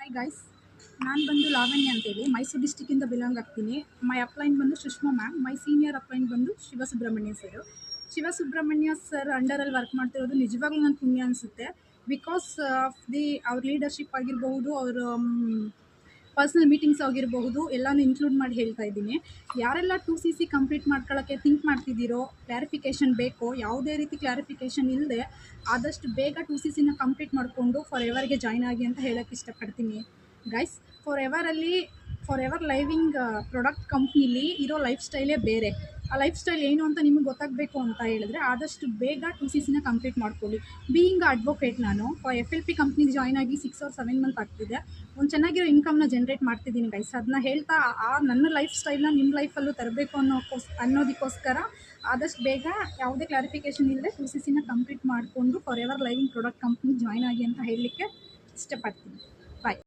Hi guys, ನಾನು ಬಂದು ಲಾವಣ್ಯ ಅಂತೇಳಿ ಮೈಸೂರು ಡಿಸ್ಟಿಕ್ಕಿಂದ ಬಿಲಾಂಗ್ ಆಗ್ತೀನಿ. ಮೈ ಅಪ್ಲೈನ್ ಬಂದು ಸುಷ್ಮಾ ಮ್ಯಾಮ್, ಮೈ ಸೀನಿಯರ್ ಅಪ್ಲೈನ್ ಬಂದು ಶಿವಸುಬ್ರಹ್ಮಣ್ಯ ಸರ್. ಶಿವಸುಬ್ರಹ್ಮಣ್ಯ ಸರ್ ಅಂಡರಲ್ಲಿ ವರ್ಕ್ ಮಾಡ್ತಿರೋದು ನಿಜವಾಗ್ಲೂ ನನ್ನ ಪುಣ್ಯ ಅನಿಸುತ್ತೆ. ಬಿಕಾಸ್ ಆಫ್ ಅವ್ರ ಲೀಡರ್ಶಿಪ್ ಆಗಿರಬಹುದು, ಅವರ ಪರ್ಸ್ನಲ್ ಮೀಟಿಂಗ್ಸ್ ಆಗಿರಬಹುದು, ಎಲ್ಲನೂ ಇನ್ಕ್ಲೂಡ್ ಮಾಡಿ ಹೇಳ್ತಾ ಇದ್ದೀನಿ. ಯಾರೆಲ್ಲ 2CC ಕಂಪ್ಲೀಟ್ ಮಾಡ್ಕೊಳ್ಳೋಕ್ಕೆ ಥಿಂಕ್ ಮಾಡ್ತಿದ್ದೀರೋ, ಕ್ಲಾರಿಫಿಕೇಷನ್ ಬೇಕೋ, ಯಾವುದೇ ರೀತಿ ಕ್ಲಾರಿಫಿಕೇಷನ್ ಇಲ್ಲದೆ ಆದಷ್ಟು ಬೇಗ 2CCನ ಕಂಪ್ಲೀಟ್ ಮಾಡಿಕೊಂಡು ಫಾರ್ ಎವರ್ಗೆ ಜಾಯ್ನ್ ಆಗಿ ಅಂತ ಹೇಳೋಕ್ಕೆ ಇಷ್ಟಪಡ್ತೀನಿ. Guys, Forever Living product ಕಂಪ್ನಿಲಿ ಇರೋ ಲೈಫ್ ಸ್ಟೈಲೇ ಬೇರೆ. ಆ ಲೈಫ್ ಸ್ಟೈಲ್ ಏನು ಅಂತ ನಿಮಗೆ ಗೊತ್ತಾಗಬೇಕು ಅಂತ ಹೇಳಿದ್ರೆ ಆದಷ್ಟು ಬೇಗ 2CCನ ಕಂಪ್ಲೀಟ್ ಮಾಡ್ಕೊಳ್ಳಿ. ಬೀಯಿಂಗ್ ಅಡ್ವೊಕೇಟ್, ನಾನು FLP ಕಂಪ್ನಿಗೆ ಜಾಯ್ನ್ ಆಗಿ 6 or 7 ಮಂತ್ ಆಗ್ತಿದೆ. ಒಂದು ಚೆನ್ನಾಗಿರೋ ಇನ್ಕಮ್ನ ಜನ್ರೇಟ್ ಮಾಡ್ತಿದ್ದೀನಿ ಗೈಸ್. ಅದನ್ನ ಹೇಳ್ತಾ ನನ್ನ ಲೈಫ್ ಸ್ಟೈಲ್ನ ನಿಮ್ಮ ಲೈಫಲ್ಲೂ ತರಬೇಕು ಅನ್ನೋದಕ್ಕೋಸ್ಕರ ಆದಷ್ಟು ಬೇಗ ಯಾವುದೇ ಕ್ಲಾರಿಫಿಕೇಷನ್ ಇಲ್ಲದೆ 2CCನ ಕಂಪ್ಲೀಟ್ ಮಾಡಿಕೊಂಡು ಫಾರ್ ಎವರ್ ಲೈವಿಂಗ್ ಪ್ರಾಡಕ್ಟ್ ಕಂಪ್ನಿಗೆ ಜಾಯ್ನ್ ಆಗಿ ಅಂತ ಹೇಳಲಿಕ್ಕೆ ಇಷ್ಟಪಡ್ತೀನಿ.